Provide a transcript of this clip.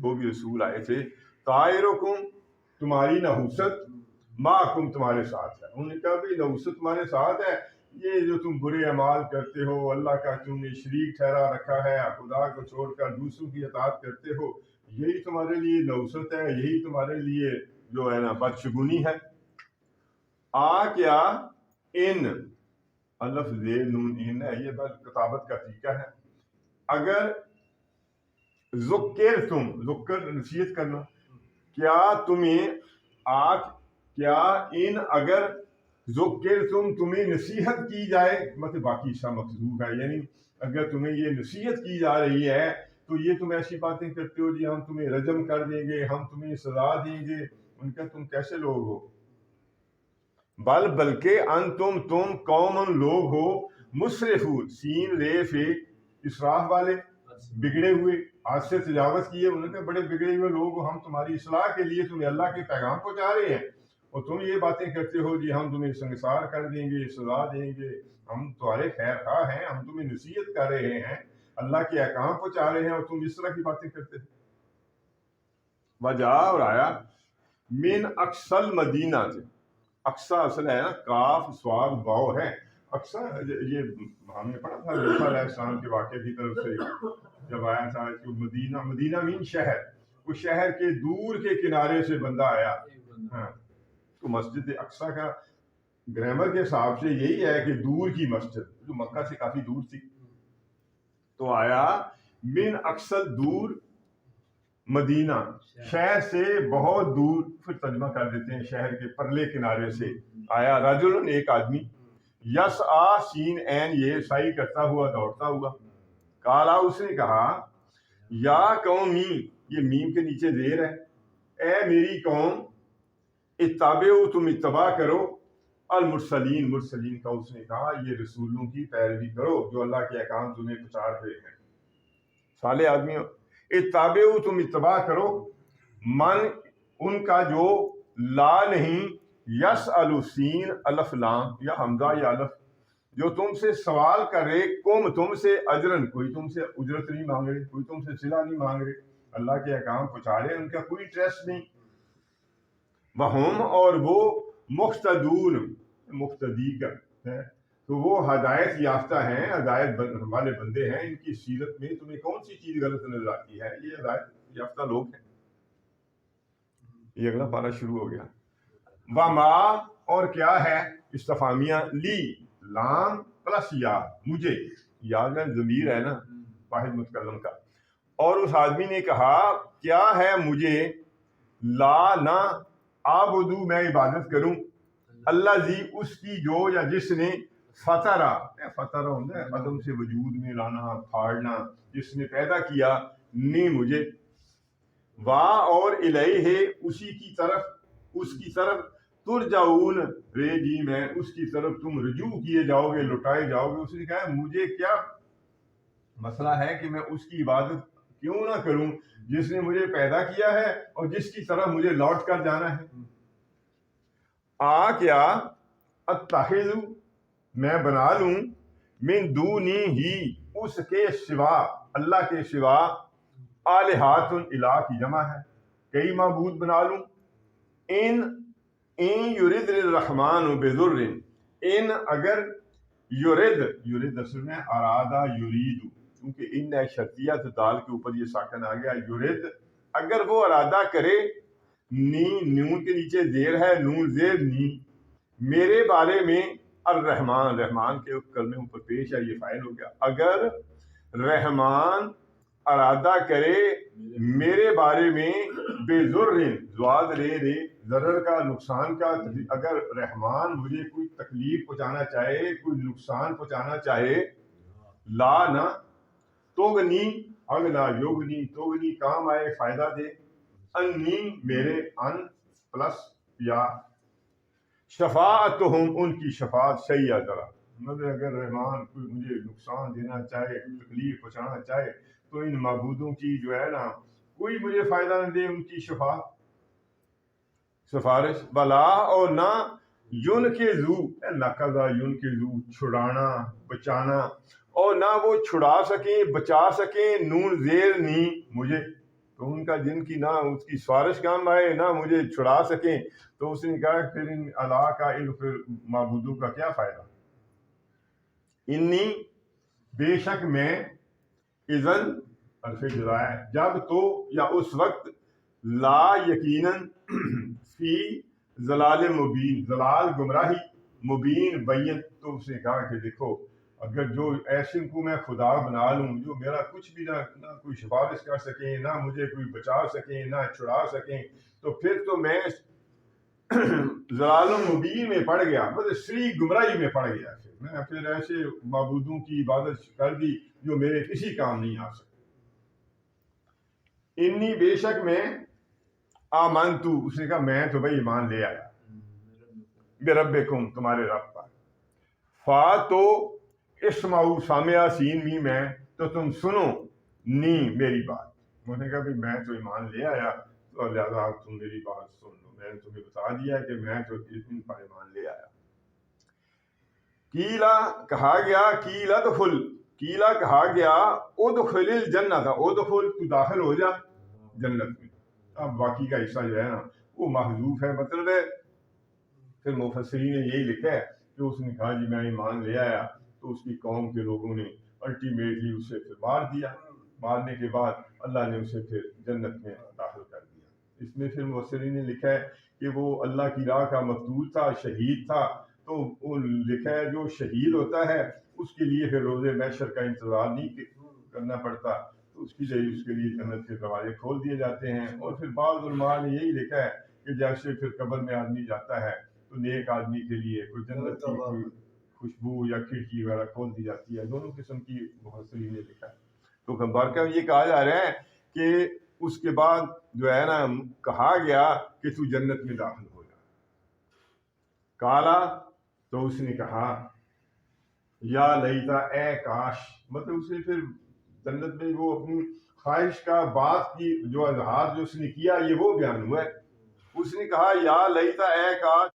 وہ بھی رسول آئے تھے. طائرکم تمہاری نحوست معکم تمہارے ساتھ ہے. انہوں نے کہا بھائی نحوست تمہارے ساتھ ہے, یہ جو تم برے اعمال کرتے ہو, اللہ کا تم نے شریک ٹھہرا رکھا ہے, خدا کو چھوڑ کر دوسروں کی اطاعت کرتے ہو, یہی تمہارے لیے نحوست ہے, یہی تمہارے لیے جو ہے نا بدشگونی ہے. کیا ان الف زیر نون ان ہے, یہ بس کتابت کا طریقہ ہے. اگر ذکر تم ذکر نصیحت کرنا, کیا تمہیں کیا ان اگر ذکر تمہیں نصیحت کی جائے, مطلب باقی حصہ مخصوص ہے, یعنی اگر تمہیں یہ نصیحت کی جا رہی ہے تو یہ تم ایسی باتیں کرتے ہو جی ہم تمہیں رجم کر دیں گے, ہم تمہیں سزا دیں گے. ان کا تم کیسے لوگ ہو؟ بلکہ تم قوم لوگ ہو مسرفون, سین ریف اسراف والے, بگڑے ہوئے, آج سے تجاوز کیے. انہوں نے بڑے بگڑے ہوئے لوگ ہو, ہم تمہاری اصلاح کے لیے تمہیں اللہ کے پیغام پہنچا رہے ہیں اور تم یہ باتیں کرتے ہو جی ہم تمہیں سنگسار کر دیں گے, سزا دیں گے, ہم تمہارے خیر خواہ ہیں, ہم تمہیں نصیحت کر رہے ہیں, اللہ کے احکام پہنچا رہے ہیں اور تم اس طرح کی باتیں کرتے ہو. وجا اور آیا من اقصل مدینہ سے, اقصا اصل ہے نا کاف سواد واو ہے. اقصا یہ ہم نے پڑھا تھا موسیٰ علیہ السلام کے واقعے کی طرف سے جب آیا تھا کہ مدینہ مین شہر, وہ شہر کے دور کے کنارے سے بندہ آیا. ہاں تو مسجد اقصا کا گرامر کے حساب سے یہی ہے کہ دور کی مسجد جو مکہ سے کافی دور تھی. تو آیا من اقصل دور, مدینہ شہر سے بہت دور, پھر ترجمہ کر دیتے ہیں شہر کے پرلے کنارے سے آیا. رجل ایک آدمی, یس سین این یہ سعی کرتا ہوا دوڑتا ہوا. کالا اس نے کہا یا قومی, یہ میم کے نیچے زیر ہے, اے میری قوم, اتبعوا تم اتباع کرو, المرسلین مرسلین کا اس نے کہا یہ رسولوں کی پیروی کرو جو اللہ کے احکام تمہیں پہنچا رہے ہیں. صالح آدمیوں, اتبعوا تم اتباع کرو, من ان کا جو لا نہیں, یسأل سین الف لام یا حمزہ یا الف, جو تم سے سوال کرے, کم تم سے اجرن, کوئی تم سے اجرت نہیں مانگ رہے, کوئی تم سے صلہ نہیں مانگ رہے, اللہ کے احکام پہنچا رہے, ان کا کوئی ٹرسٹ نہیں. وہم اور وہ مقتدون, مقتدی کا ہے تو وہ ہدایت یافتہ ہیں, ہدایت والے بندے ہیں. ان کی سیرت میں تمہیں کون سی چیز غلط نظر آتی ہے؟ یہ ہدایت یافتہ لوگ ہیں. یہ اگلا پارہ شروع ہو گیا. وما اور کیا ہے, استفہامیہ, لی لام پلس یا, مجھے, یا ضمیر ہے نا واحد متکلم کا. اور اس آدمی نے کہا کیا ہے مجھے, لا نہ, آبدو میں عبادت کروں, اللہ زی اس کی جو یا جس نے, فطرہ ہوتا ہے عدم سے وجود میں لانا, پھاڑنا, جس نے پیدا کیا, نے مجھے, واہ اور الیہ اسی کی طرف, اس کی طرف, ترجعون رے جی میں, اس کی طرف تم رجوع کیے جاؤ گے, لوٹائے جاؤ گے. اس نے کہا مجھے کیا مسئلہ ہے کہ میں اس کی عبادت کیوں نہ کروں جس نے مجھے پیدا کیا ہے اور جس کی طرف مجھے لوٹ کر جانا ہے. کیا اتخذ میں بنا لوں, من دونی ہی اس کے سوا, اللہ کے سوا, آلہات الہ کی جمع ہے, کئی معبود بنا لوں. ان یرد الرحمن بضر, ان اگر یرد اصل میں ارادہ یرید, کیونکہ ان شرطیہ دال کے اوپر یہ ساکن آ گیا. یرد اگر وہ ارادہ کرے, نی نون کے نیچے زیر ہے, نون زیر نی, میرے بارے میں, الرحمن رحمان کے کلمے اوپر پیش ہے, یہ فاعل ہو گیا. اگر رحمان ارادہ کرے میرے بارے میں, بے ضرر, زواد رے ضرر کا, نقصان کا, اگر رحمان مجھے کوئی تکلیف پہنچانا چاہے, کوئی نقصان پہنچانا چاہے, لا نہ, توگنی, اگلا یوگنی, توگنی کام آئے فائدہ دے, انی میرے, ان پلس یا, شفاعتہم ان کی شفاعت, صحیح ہے ذرا, مگر اگر رحمان کوئی مجھے نقصان دینا چاہے, تکلیف پہنچانا چاہے, تو ان معبودوں کی جو ہے نا کوئی مجھے فائدہ نہ دے ان کی شفاعت, سفارش. بلا اور نہ, یون کے زو, نقضا یون کے زو, چھڑانا, بچانا, اور نہ وہ چھڑا سکیں, بچا سکیں, نون زیر نی مجھے, تو ان کا جن کی نہ اس کی سفارش کام آئے نہ مجھے چھڑا سکیں، تو اس نے کہا پھر ان اللہ کا علم پھر معبودوں کا کیا فائدہ؟ انی بے شک میں اذن حرف جزائے جب تو یا اس وقت لا یقیناً فی ضلال مبین، ضلال گمراہی، مبین بین. تو اس نے کہا کہ دیکھو اگر جو ایسے کو میں خدا بنا لوں جو میرا کچھ بھی نہ کوئی سفارش کر سکیں، نہ مجھے کوئی بچا سکیں، نہ چھڑا سکیں، تو پھر تو میں ضلال مبین میں پڑ گیا، مطلب سری گمراہی میں پڑ گیا. پھر ایسے معبودوں کی عبادت کر دی جو میرے کسی کام نہیں آ سکتے. انی بے شک میں آمنتو، اس نے کہا میں تو بھائی ایمان لے آیا بربکم، تمہارے رب پر. فا تو اسمعوا سامعہ سین می میں، تو تم سنو نی میری بات. انہوں نے کہا بھائی میں تو ایمان لے آیا تو لہٰذا تم میری بات سن لو، میں نے تمہیں بتا دیا کہ میں تو ان پر ایمان لے آیا. کیلا کہا گیا، کیلا دخل، کیلا کہا گیا ادخل الجنت، ادخل تو داخل ہو جا جنت میں. اب باقی کا حصہ جو ہے نا وہ محذوف ہے، مطلب ہے پھر مفسرین نے یہی لکھا ہے کہ اس نے کہا جی میں ایمان لے آیا، تو اس کی قوم کے لوگوں نے الٹیمیٹلی اسے پھر مار دیا. مارنے کے بعد اللہ نے اسے پھر جنت میں داخل کر دیا. اس میں پھر مفسرین نے لکھا ہے کہ وہ اللہ کی راہ کا مقتول تھا، شہید تھا. تو وہ لکھا ہے جو شہید ہوتا ہے اس کے لیے پھر روز محشر کا انتظار نہیں کرنا پڑتا، تو اس کے لیے جنت کے دروازے کھول دیے جاتے ہیں. اور پھر بعض علماء نے یہی لکھا ہے کہ جیسے پھر قبر میں آدمی جاتا ہے تو نیک آدمی کے لیے کوئی جنت کی کوئی خوشبو یا کھڑکی وغیرہ کھول دی جاتی ہے. دونوں قسم کی مفسرین نے لکھا ہے. تو بارکہ یہ کہا جا رہا ہے کہ اس کے بعد جو ہے نا کہا گیا کہ تو جنت میں داخل ہو جا. کالا، تو اس نے کہا یا لیتا، اے کاش، مطلب اس نے پھر جنت میں وہ اپنی خواہش کا بات کی جو اظہار جو اس نے کیا یہ وہ بیان ہوا ہے. اس نے کہا یا لیتا، اے کاش